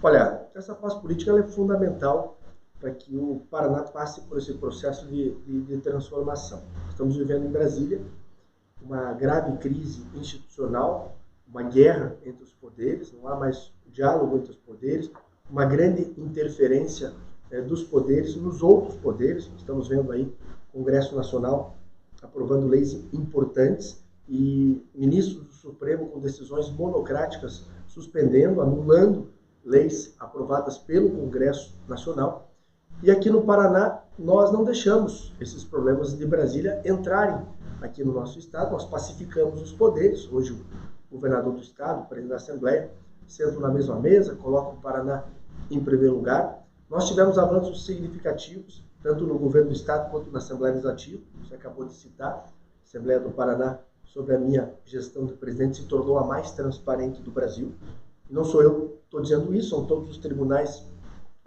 Olha, essa paz política ela é fundamental para que o Paraná passe por esse processo de transformação. Estamos vivendo em Brasília uma grave crise institucional, uma guerra entre os poderes, não há mais diálogo entre os poderes, uma grande interferência dos poderes nos outros poderes. Estamos vendo aí o Congresso Nacional aprovando leis importantes e ministros do Supremo com decisões monocráticas suspendendo, anulando leis aprovadas pelo Congresso Nacional. E aqui no Paraná, nós não deixamos esses problemas de Brasília entrarem aqui no nosso estado. Nós pacificamos os poderes. Hoje o governador do estado, o presidente da Assembleia, sentam na mesma mesa, colocam o Paraná em primeiro lugar. Nós tivemos avanços significativos, tanto no governo do estado quanto na Assembleia Legislativa. Você acabou de citar, a Assembleia do Paraná, sob a minha gestão de presidente, se tornou a mais transparente do Brasil. E não sou eu que estou dizendo isso, são todos os tribunais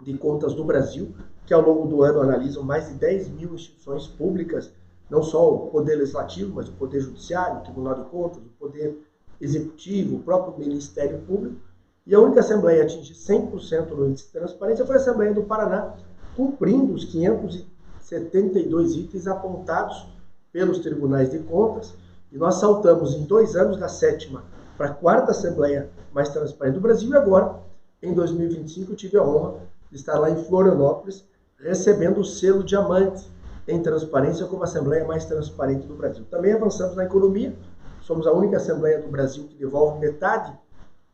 de contas do Brasil, que ao longo do ano analisam mais de 10 mil instituições públicas, não só o Poder Legislativo, mas o Poder Judiciário, o Tribunal de Contas, o Poder Executivo, o próprio Ministério Público. E a única Assembleia a atingir 100% no índice de transparência foi a Assembleia do Paraná, cumprindo os 572 itens apontados pelos tribunais de contas. E nós saltamos em 2 anos da 7ª para a 4ª Assembleia mais transparente do Brasil. E agora, em 2025, eu tive a honra de estar lá em Florianópolis, recebendo o selo Diamante em transparência como a Assembleia mais transparente do Brasil. Também avançamos na economia. Somos a única Assembleia do Brasil que devolve metade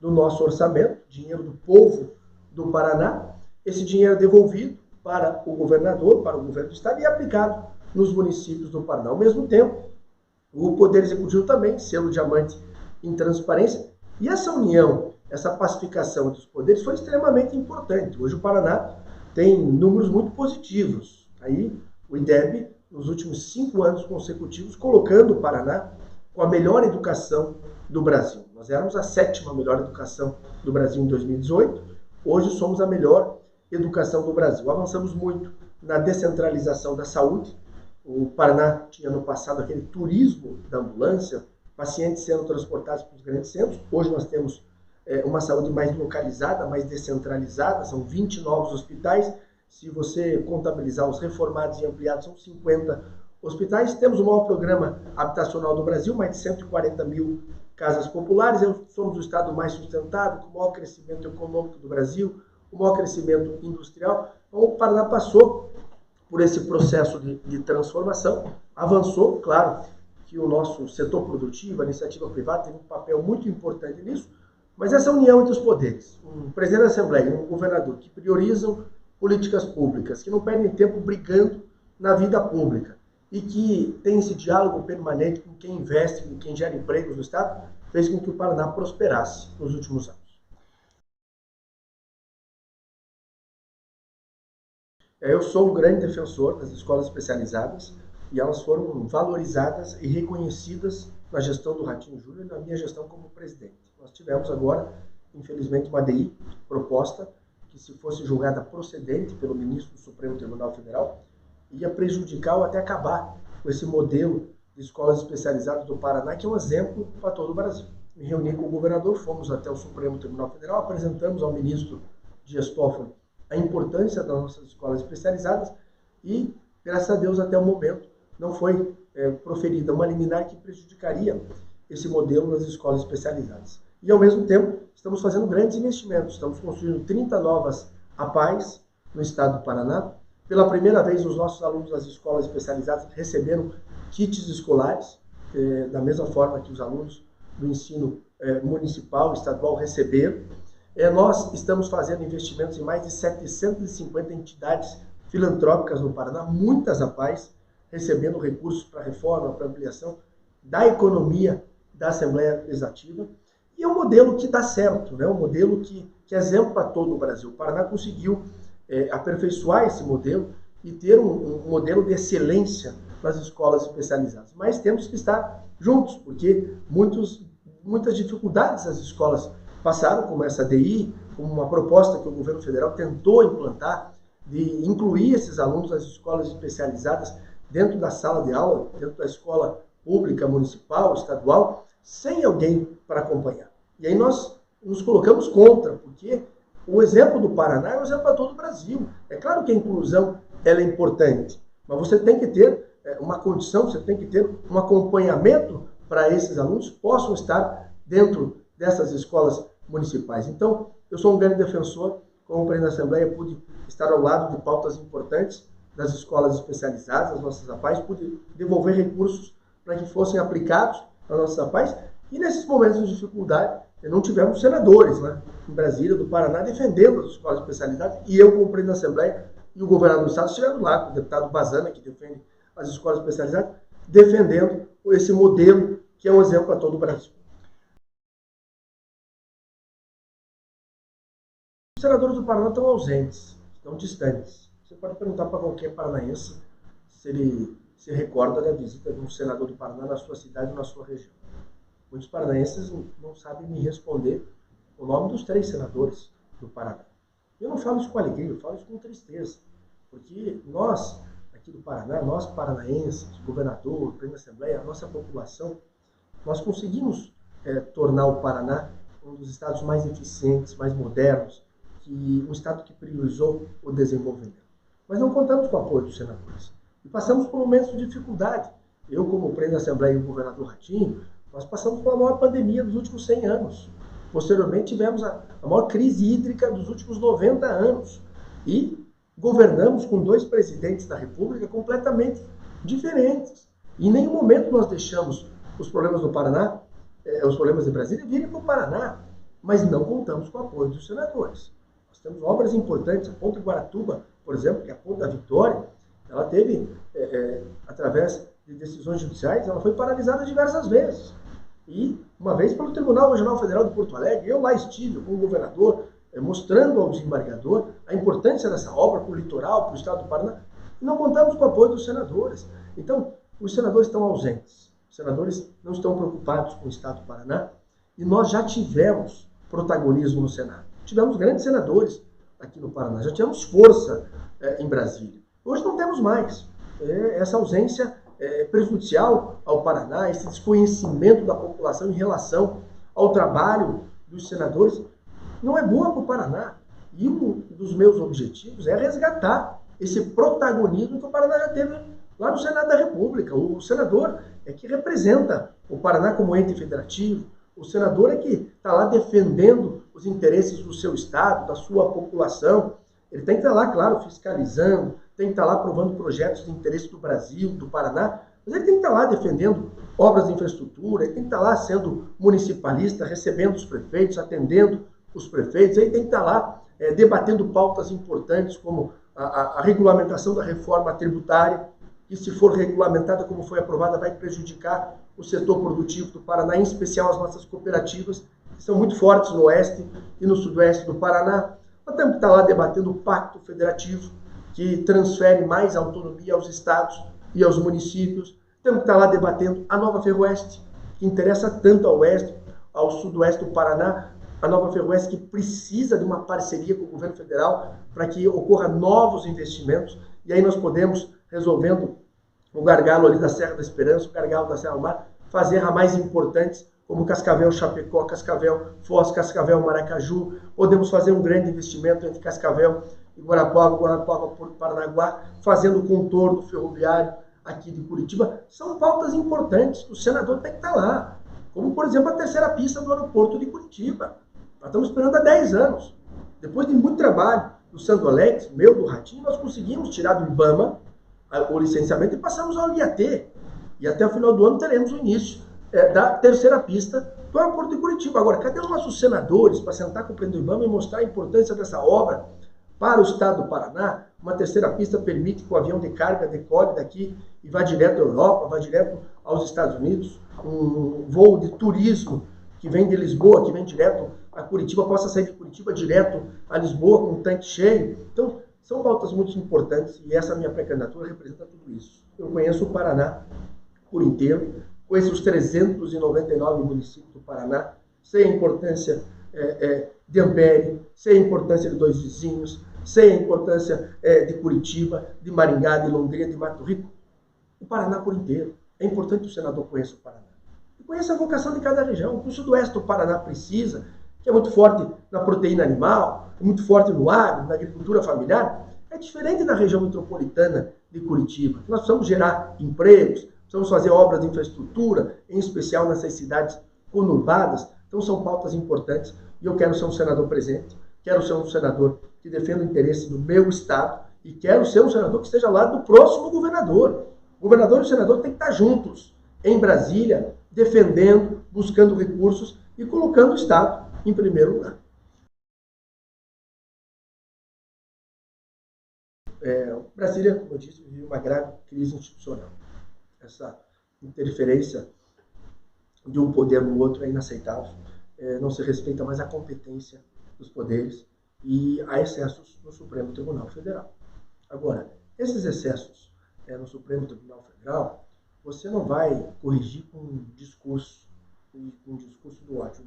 do nosso orçamento, dinheiro do povo do Paraná. Esse dinheiro é devolvido para o governador, para o governo do estado e é aplicado nos municípios do Paraná. Ao mesmo tempo, o Poder Executivo também, selo Diamante em transparência. E essa união, essa pacificação dos poderes foi extremamente importante. Hoje o Paraná tem números muito positivos. Aí o IDEB, nos últimos 5 anos consecutivos, colocando o Paraná com a melhor educação do Brasil. Nós éramos a 7ª melhor educação do Brasil em 2018. Hoje somos a melhor educação do Brasil. Avançamos muito na descentralização da saúde. O Paraná tinha no passado aquele turismo da ambulância, pacientes sendo transportados para os grandes centros. Hoje nós temos uma saúde mais localizada, mais descentralizada. São 20 novos hospitais. Se você contabilizar os reformados e ampliados, são 50 hospitais. Temos o maior programa habitacional do Brasil, mais de 140 mil casas populares. Somos o estado mais sustentado, com o maior crescimento econômico do Brasil, o maior crescimento industrial. Então, o Paraná passou por esse processo de transformação, avançou, claro, que o nosso setor produtivo, a iniciativa privada, tem um papel muito importante nisso, mas essa união entre os poderes, um presidente da Assembleia e um governador que priorizam políticas públicas, que não perdem tempo brigando na vida pública e que tem esse diálogo permanente com quem investe, com quem gera empregos no Estado, fez com que o Paraná prosperasse nos últimos anos. Eu sou um grande defensor das escolas especializadas e elas foram valorizadas e reconhecidas na gestão do Ratinho Júnior e na minha gestão como presidente. Nós tivemos agora, infelizmente, uma ADI proposta que, se fosse julgada procedente pelo ministro do Supremo Tribunal Federal, ia prejudicar ou até acabar com esse modelo de escolas especializadas do Paraná, que é um exemplo para todo o Brasil. Me reuni com o governador, fomos até o Supremo Tribunal Federal, apresentamos ao ministro Dias Toffoli a importância das nossas escolas especializadas e, graças a Deus, até o momento, não foi proferida uma liminar que prejudicaria esse modelo nas escolas especializadas. E, ao mesmo tempo, estamos fazendo grandes investimentos. Estamos construindo 30 novas APAES no estado do Paraná. Pela primeira vez, os nossos alunos das escolas especializadas receberam kits escolares, da mesma forma que os alunos do ensino municipal, estadual receberam. Nós estamos fazendo investimentos em mais de 750 entidades filantrópicas no Paraná, muitas APAES, recebendo recursos para reforma, para ampliação da economia da Assembleia Legislativa. E é um modelo que dá certo, né? Um modelo que é exemplo para todo o Brasil. O Paraná conseguiu aperfeiçoar esse modelo e ter um modelo de excelência nas escolas especializadas. Mas temos que estar juntos, porque muitas dificuldades as escolas passaram, como essa DI, como uma proposta que o governo federal tentou implantar, de incluir esses alunos das escolas especializadas dentro da sala de aula, dentro da escola pública, municipal, estadual, sem alguém para acompanhar. E aí nós nos colocamos contra, porque o exemplo do Paraná é o exemplo para todo o Brasil. É claro que a inclusão ela é importante, mas você tem que ter uma condição, você tem que ter um acompanhamento para esses alunos que possam estar dentro dessas escolas municipais. Então, eu sou um grande defensor, como presidente da Assembleia, pude estar ao lado de pautas importantes das escolas especializadas, das nossas APAES, pude devolver recursos para que fossem aplicados nas nossas APAES, e nesses momentos de dificuldade, não tivemos senadores, né, em Brasília, do Paraná, defendendo as escolas especializadas, e eu, como presidente da Assembleia, e o governador do Estado estiveram lá, o deputado Bazana, que defende as escolas especializadas, defendendo esse modelo que é um exemplo para todo o Brasil. Os senadores do Paraná estão ausentes, estão distantes. Você pode perguntar para qualquer paranaense se ele se recorda da visita de um senador do Paraná na sua cidade ou na sua região. Muitos paranaenses não sabem me responder o nome dos 3 senadores do Paraná. Eu não falo isso com alegria, eu falo isso com tristeza. Porque nós, aqui do Paraná, nós paranaenses, governador, presidente da Assembleia, a nossa população, nós conseguimos tornar o Paraná um dos estados mais eficientes, mais modernos, um estado que priorizou o desenvolvimento. Mas não contamos com o apoio dos senadores. E passamos por momentos de dificuldade. Eu, como presidente da Assembleia e o governador Ratinho, nós passamos pela maior pandemia dos últimos 100 anos. Posteriormente, tivemos a maior crise hídrica dos últimos 90 anos. E governamos com 2 presidentes da República completamente diferentes. E em nenhum momento nós deixamos os problemas do Paraná, os problemas de Brasília, virem para o Paraná. Mas não contamos com o apoio dos senadores. Nós temos obras importantes, a Ponte Guaratuba, por exemplo, que é a Ponte da Vitória, ela teve, através de decisões judiciais, ela foi paralisada diversas vezes. E, uma vez pelo Tribunal Regional Federal de Porto Alegre, eu lá estive com o governador, mostrando ao desembargador a importância dessa obra para o litoral, para o estado do Paraná, e não contamos com o apoio dos senadores. Então, os senadores estão ausentes, os senadores não estão preocupados com o estado do Paraná, e nós já tivemos protagonismo no Senado. Tivemos grandes senadores aqui no Paraná, já tivemos força em Brasília. Hoje não temos mais. Essa ausência é prejudicial ao Paraná, esse desconhecimento da população em relação ao trabalho dos senadores, não é boa para o Paraná. E um dos meus objetivos é resgatar esse protagonismo que o Paraná já teve lá no Senado da República. O senador é que representa o Paraná como ente federativo, o senador é que está lá defendendo os interesses do seu estado, da sua população. Ele tem que estar lá, claro, fiscalizando, tem que estar lá aprovando projetos de interesse do Brasil, do Paraná, mas ele tem que estar lá defendendo obras de infraestrutura, ele tem que estar lá sendo municipalista, recebendo os prefeitos, atendendo os prefeitos, ele tem que estar lá debatendo pautas importantes como a regulamentação da reforma tributária, que se for regulamentada como foi aprovada vai prejudicar o setor produtivo do Paraná, em especial as nossas cooperativas, que são muito fortes no oeste e no sudoeste do Paraná. Nós temos que estar lá debatendo o Pacto Federativo, que transfere mais autonomia aos estados e aos municípios. Temos que estar lá debatendo a nova Ferroeste, que interessa tanto ao oeste, ao sudoeste do Paraná, a nova Ferroeste que precisa de uma parceria com o governo federal para que ocorra novos investimentos, e aí nós podemos, resolvendo o gargalo ali da Serra da Esperança, o gargalo da Serra do Mar, fazer ramais importantes como Cascavel, Chapecó, Cascavel, Foz, Cascavel, Maracaju. Podemos fazer um grande investimento entre Cascavel e Guarapuava, Guarapuava, Porto Paranaguá, fazendo o contorno ferroviário aqui de Curitiba. São pautas importantes, o senador tem que estar lá. Como, por exemplo, a terceira pista do aeroporto de Curitiba. Nós estamos esperando há 10 anos. Depois de muito trabalho do Sandro Alex, meu, do Ratinho, nós conseguimos tirar do IBAMA o licenciamento e passamos ao IAT. E até o final do ano teremos o início da terceira pista do aeroporto de Curitiba. Agora, cadê os nossos senadores para sentar com o presidente do IBAMA e mostrar a importância dessa obra para o estado do Paraná? Uma terceira pista permite que o avião de carga decole daqui e vá direto à Europa, vá direto aos Estados Unidos. Um voo de turismo que vem de Lisboa, que vem direto a Curitiba, possa sair de Curitiba direto a Lisboa com um tanque cheio. Então, são pautas muito importantes e essa minha pré-candidatura representa tudo isso. Eu conheço o Paraná por inteiro, conheço os 399 municípios do Paraná, sei a importância de Ampere, sei a importância de Dois Vizinhos, sei a importância de Curitiba, de Maringá, de Londrina, de Mato Rico. O Paraná por inteiro. É importante que o senador conheça o Paraná. E conheça a vocação de cada região. O que o sudoeste do Paraná precisa que é muito forte na proteína animal, é muito forte no agro, na agricultura familiar, é diferente da região metropolitana de Curitiba. Nós precisamos gerar empregos, precisamos fazer obras de infraestrutura, em especial nessas cidades conurbadas. Então são pautas importantes e eu quero ser um senador presente, quero ser um senador que defenda o interesse do meu estado e quero ser um senador que esteja ao lado do próximo governador. O governador e o senador têm que estar juntos em Brasília, defendendo, buscando recursos e colocando o estado em primeiro lugar. Brasília, como eu disse, vive uma grave crise institucional. Essa interferência de um poder no outro é inaceitável. Não se respeita mais a competência dos poderes e há excessos no Supremo Tribunal Federal. Agora, esses excessos no Supremo Tribunal Federal, você não vai corrigir com um discurso do ódio.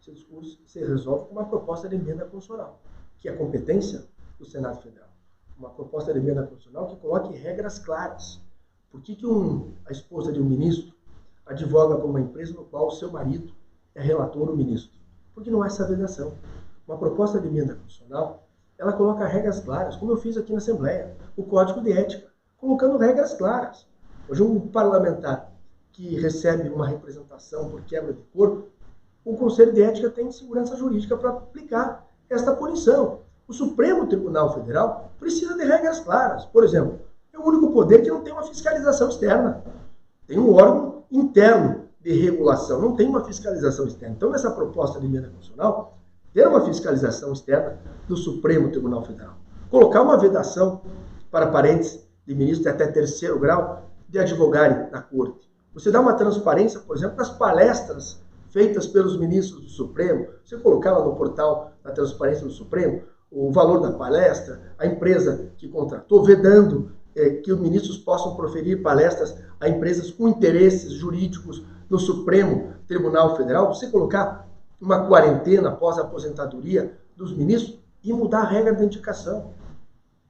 Esse discurso se resolve com uma proposta de emenda constitucional, que é a competência do Senado Federal. Uma proposta de emenda constitucional que coloque regras claras. Por que a esposa de um ministro advoga por uma empresa no qual o seu marido é relator ou ministro? Porque não há essa vedação. Uma proposta de emenda constitucional, ela coloca regras claras, como eu fiz aqui na Assembleia, o Código de Ética, colocando regras claras. Hoje um parlamentar que recebe uma representação por quebra de corpo, o Conselho de Ética tem segurança jurídica para aplicar esta punição. O Supremo Tribunal Federal precisa de regras claras. Por exemplo, é o único poder que não tem uma fiscalização externa. Tem um órgão interno de regulação, não tem uma fiscalização externa. Então, nessa proposta de emenda constitucional, ter uma fiscalização externa do Supremo Tribunal Federal. Colocar uma vedação para parentes de ministros de até terceiro grau de advogarem na Corte. Você dá uma transparência, por exemplo, nas palestras feitas pelos ministros do Supremo. Você colocar lá no portal da transparência do Supremo o valor da palestra, a empresa que contratou, vedando que os ministros possam proferir palestras a empresas com interesses jurídicos no Supremo Tribunal Federal. Você colocar uma quarentena após a aposentadoria dos ministros e mudar a regra da indicação.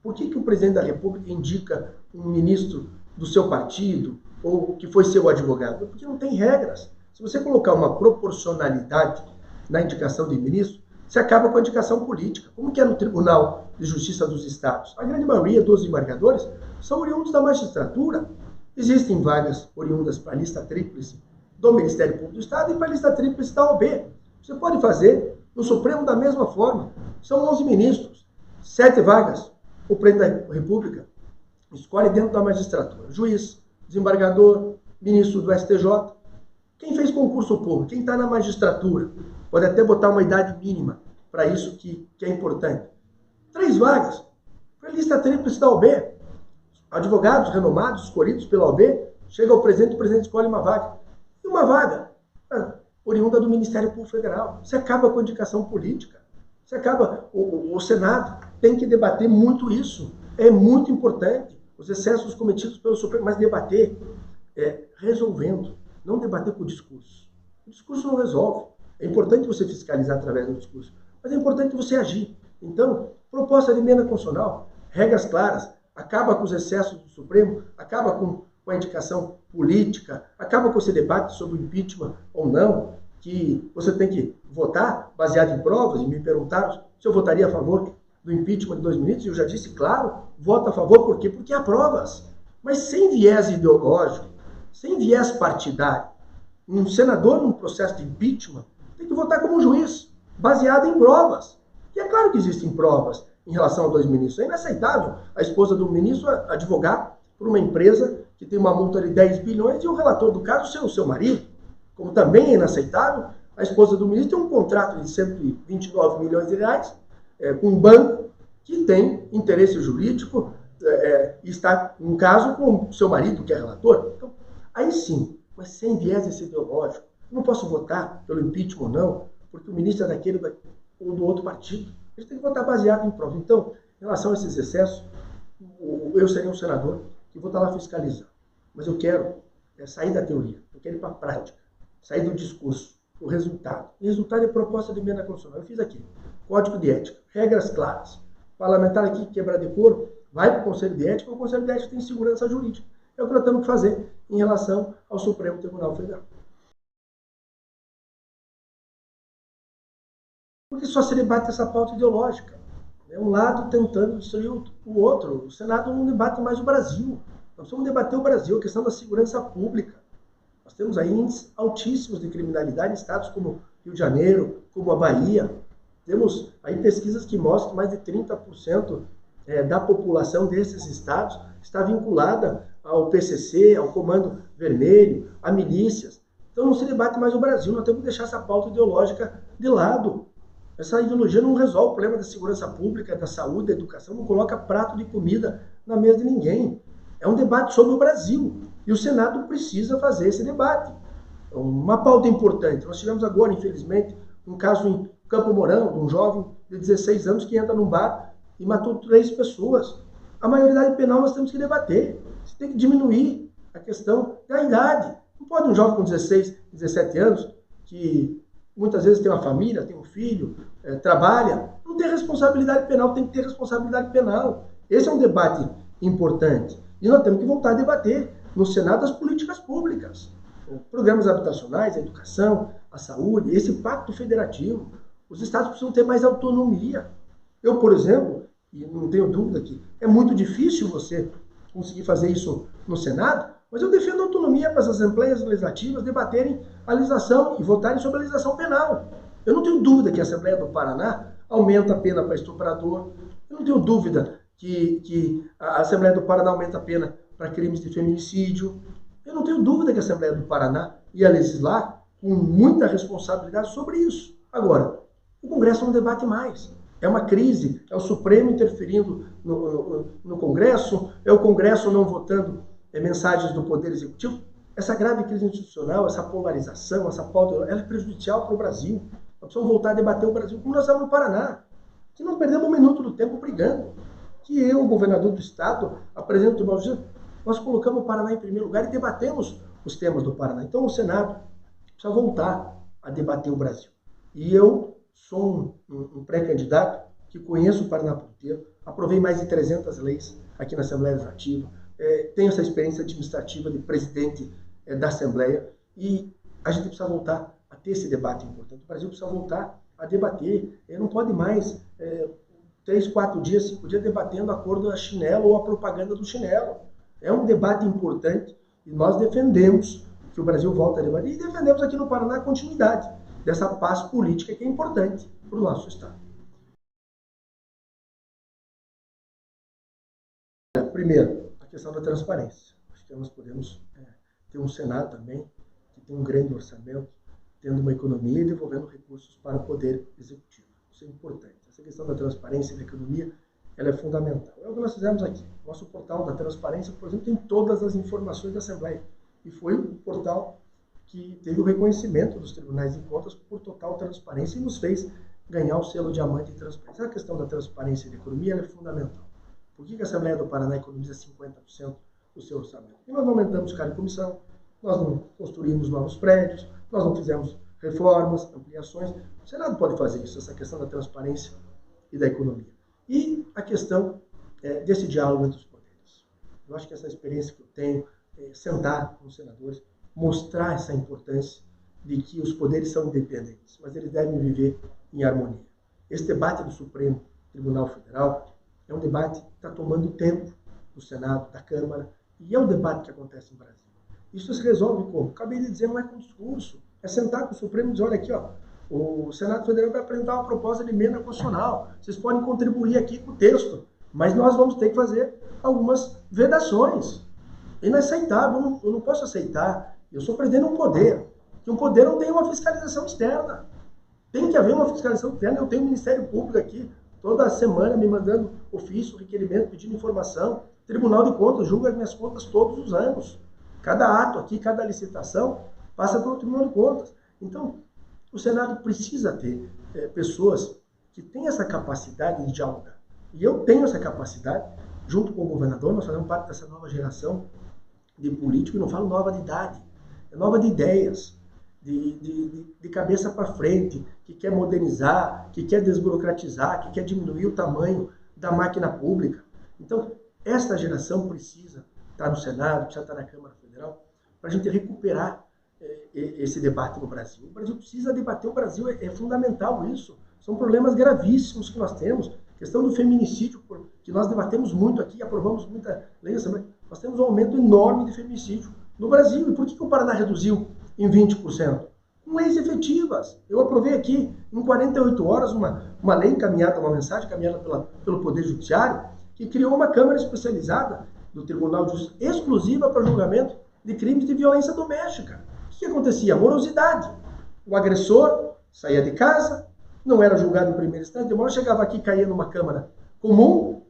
Por que o presidente da República indica um ministro do seu partido ou que foi seu advogado? Porque não tem regras. Se você colocar uma proporcionalidade na indicação de ministro, você acaba com a indicação política. Como que é no Tribunal de Justiça dos Estados? A grande maioria dos desembargadores são oriundos da magistratura. Existem vagas oriundas para a lista tríplice do Ministério Público do Estado e para a lista tríplice da OAB. Você pode fazer no Supremo da mesma forma. São 11 ministros, 7 vagas. O presidente da República escolhe dentro da magistratura. Juiz, desembargador, ministro do STJ. Quem fez concurso público, quem está na magistratura, pode até botar uma idade mínima para isso que é importante. 3 vagas. Para a lista tríplice da OAB. Advogados renomados, escolhidos pela OAB, chega ao presidente, o presidente escolhe uma vaga. E uma vaga oriunda do Ministério Público Federal. Você acaba com a indicação política. Você acaba... O Senado tem que debater muito isso. É muito importante. Os excessos cometidos pelo Supremo, mas debater resolvendo. Não debater com o discurso. O discurso não resolve. É importante você fiscalizar através do discurso, mas é importante você agir. Então, proposta de emenda constitucional, regras claras, acaba com os excessos do Supremo, acaba com a indicação política, acaba com esse debate sobre o impeachment ou não, que você tem que votar baseado em provas, e me perguntaram se eu votaria a favor do impeachment de 2 ministros, e eu já disse, claro, voto a favor, por quê? Porque há provas, mas sem viés ideológico, sem viés partidário. Um senador num processo de impeachment tem que votar como juiz, baseado em provas. E é claro que existem provas em relação a 2 ministros. É inaceitável a esposa do ministro advogar por uma empresa que tem uma multa de 10 bilhões e o relator do caso ser o seu marido. Como também é inaceitável a esposa do ministro ter um contrato de 129 milhões de reais com um banco que tem interesse jurídico e está, em caso, com o seu marido, que é relator. Então, aí sim, mas sem viés ideológico. Eu não posso votar pelo impeachment ou não, porque o ministro é daquele ou do outro partido. A gente tem que votar baseado em prova. Então, em relação a esses excessos, eu serei um senador que vou estar lá fiscalizando. Mas eu quero sair da teoria, eu quero ir para a prática, sair do discurso, o resultado. O resultado é proposta de emenda constitucional. Eu fiz aqui, Código de Ética, regras claras. O parlamentar aqui quebrar decoro, vai para o Conselho de Ética, o Conselho de Ética tem segurança jurídica. É o que nós temos que fazer em relação ao Supremo Tribunal Federal. Porque só se debate essa pauta ideológica. É um lado tentando destruir o outro. O Senado não debate mais o Brasil. Nós vamos debater o Brasil, a questão da segurança pública. Nós temos aí índices altíssimos de criminalidade em estados como Rio de Janeiro, como a Bahia. Temos aí pesquisas que mostram que mais de 30% da população desses estados está vinculada ao PCC, ao Comando Vermelho, a milícias. Então não se debate mais o Brasil, nós temos que deixar essa pauta ideológica de lado. Essa ideologia não resolve o problema da segurança pública, da saúde, da educação, não coloca prato de comida na mesa de ninguém. É um debate sobre o Brasil. E o Senado precisa fazer esse debate. Uma pauta importante. Nós tivemos agora, infelizmente, um caso em Campo Mourão, de um jovem de 16 anos que entra num bar e matou 3 pessoas. A maioridade penal nós temos que debater. Você tem que diminuir a questão da idade. Não pode um jovem com 16, 17 anos, que muitas vezes tem uma família, tem um filho, trabalha, não tem responsabilidade penal, tem que ter responsabilidade penal. Esse é um debate importante. E nós temos que voltar a debater no Senado as políticas públicas. Programas habitacionais, a educação, a saúde, esse pacto federativo. Os estados precisam ter mais autonomia. Eu, por exemplo, e não tenho dúvida que é muito difícil você conseguir fazer isso no Senado, mas eu defendo a autonomia para as assembleias legislativas debaterem a legislação e votarem sobre a legislação penal. Eu não tenho dúvida que a Assembleia do Paraná aumenta a pena para estuprador. Eu não tenho dúvida que a Assembleia do Paraná aumenta a pena para crimes de feminicídio. Eu não tenho dúvida que a Assembleia do Paraná ia legislar com muita responsabilidade sobre isso. Agora, o Congresso não debate mais. É uma crise, é o Supremo interferindo no Congresso, é o Congresso não votando mensagens do Poder Executivo. Essa grave crise institucional, essa polarização, essa pauta, ela é prejudicial para o Brasil. Nós precisamos voltar a debater o Brasil como nós estamos no Paraná, que não perdemos um minuto do tempo brigando. Que eu, o governador do Estado, apresento o nosso... Nós colocamos o Paraná em primeiro lugar e debatemos os temas do Paraná. Então o Senado precisa voltar a debater o Brasil. E eu sou um pré-candidato que conheço o Paraná por inteiro, aprovei mais de 300 leis aqui na Assembleia Legislativa, tenho essa experiência administrativa de presidente da Assembleia e a gente precisa voltar a ter esse debate importante. O Brasil precisa voltar a debater. Não pode mais 3, 4 dias, 5 dias debatendo a cor do chinelo ou a propaganda do chinelo. É um debate importante e nós defendemos que o Brasil volte a debater e defendemos aqui no Paraná a continuidade dessa paz política que é importante para o nosso Estado. Primeiro, a questão da transparência. Acho que nós podemos ter um Senado também que tem um grande orçamento, tendo uma economia e devolvendo recursos para o Poder Executivo. Isso é importante. Essa questão da transparência e da economia, ela é fundamental. É o que nós fizemos aqui. Nosso portal da transparência, por exemplo, tem todas as informações da Assembleia. E foi o portal que teve o reconhecimento dos tribunais de contas por total transparência e nos fez ganhar o selo diamante de transparência. A questão da transparência e da economia, ela é fundamental. Por que a Assembleia do Paraná economiza 50% do seu orçamento? E nós não aumentamos cargo de comissão, nós não construímos novos prédios, nós não fizemos reformas, ampliações. O Senado pode fazer isso, essa questão da transparência e da economia. E a questão desse diálogo entre os poderes. Eu acho que essa experiência que eu tenho, sentar com os senadores, mostrar essa importância de que os poderes são independentes, mas eles devem viver em harmonia. Esse debate do Supremo Tribunal Federal é um debate que está tomando tempo do Senado, da Câmara, e é um debate que acontece no Brasil. Isso se resolve como? Acabei de dizer, não é com discurso. É sentar com o Supremo e dizer, olha aqui, ó, o Senado Federal vai apresentar uma proposta de emenda constitucional. Vocês podem contribuir aqui com o texto, mas nós vamos ter que fazer algumas vedações. É inaceitável, eu não posso aceitar. Eu sou presidente de um poder, que um poder não tem uma fiscalização externa. Tem que haver uma fiscalização externa. Eu tenho um Ministério Público aqui, toda semana me mandando ofício, requerimento, pedindo informação. Tribunal de Contas julga as minhas contas todos os anos. Cada ato aqui, cada licitação, passa pelo Tribunal de Contas. Então, o Senado precisa ter pessoas que têm essa capacidade de dialogar. E eu tenho essa capacidade, junto com o governador, nós fazemos parte dessa nova geração de político, e não falo nova de idade, é nova de ideias, de cabeça para frente, que quer modernizar, que quer desburocratizar, que quer diminuir o tamanho da máquina pública. Então, esta geração precisa estar no Senado, precisa estar na Câmara Federal, para a gente recuperar esse debate no Brasil. O Brasil precisa debater o Brasil, é fundamental isso. São problemas gravíssimos que nós temos. A questão do feminicídio, que nós debatemos muito aqui, aprovamos muita lei, nós temos um aumento enorme de feminicídio no Brasil. E por que o Paraná reduziu em 20%? Com leis efetivas. Eu aprovei aqui, em 48 horas, uma lei encaminhada, uma mensagem encaminhada pelo Poder Judiciário, que criou uma Câmara especializada do Tribunal de Justiça exclusiva para julgamento de crimes de violência doméstica. O que acontecia? Morosidade. O agressor saía de casa, não era julgado em primeira instância, demora, chegava aqui, caía numa Câmara comum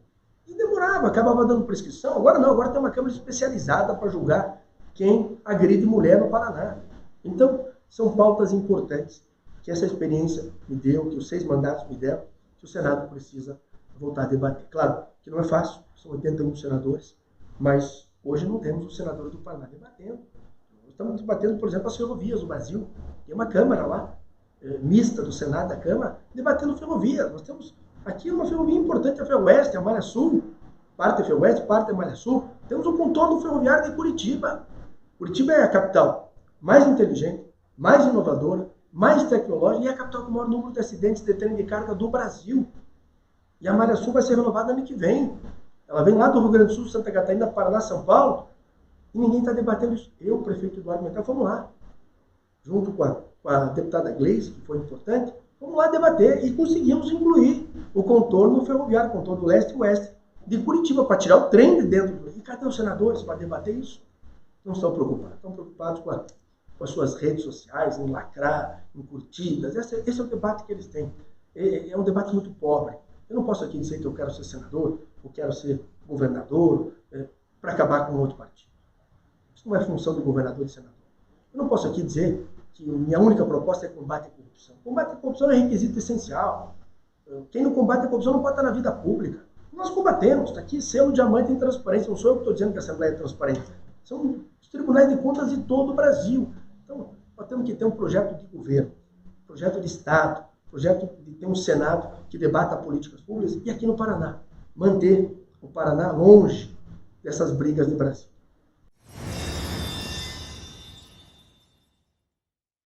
e demorava, acabava dando prescrição. Agora não, agora tem uma Câmara especializada para julgar quem agride mulher no Paraná. Então, são pautas importantes que essa experiência me deu, que os 6 mandatos me deram, que o Senado precisa voltar a debater. Claro que não é fácil, são 81 senadores, mas hoje não temos os senadores do Paraná debatendo. Estamos debatendo, por exemplo, as ferrovias do Brasil. Tem uma Câmara lá, mista do Senado, da Câmara, debatendo ferrovias. Nós temos aqui uma ferrovia importante, a Ferroeste, a Malha Sul, parte é Ferroeste, parte é Malha Sul. Temos o contorno ferroviário de Curitiba. Curitiba é a capital mais inteligente, mais inovadora, mais tecnológica e é a capital com o maior número de acidentes de trem de carga do Brasil. E a Malha Sul vai ser renovada ano que vem. Ela vem lá do Rio Grande do Sul, Santa Catarina, Paraná, São Paulo, e ninguém está debatendo isso. Eu, prefeito Eduardo Mental, fomos lá, junto com a deputada Gleisi, que foi importante, fomos lá debater e conseguimos incluir o contorno ferroviário, o contorno leste e oeste de Curitiba, para tirar o trem de dentro do... E cadê os senadores para debater isso? Não estão preocupados. Estão preocupados com as suas redes sociais, em lacrar, em curtidas. Esse é o debate que eles têm. É um debate muito pobre. Eu não posso aqui dizer que eu quero ser senador, ou quero ser governador, para acabar com outro partido. Isso não é função de governador e senador. Eu não posso aqui dizer que minha única proposta é combate à corrupção. Combate à corrupção é requisito essencial. Quem não combate a corrupção não pode estar na vida pública. Nós combatemos. Está aqui selo diamante em transparência. Não sou eu que estou dizendo que a Assembleia é transparente. São os tribunais de contas de todo o Brasil. Então, nós temos que ter um projeto de governo, projeto de Estado, projeto de ter um Senado que debata políticas públicas e aqui no Paraná, manter o Paraná longe dessas brigas de Brasil.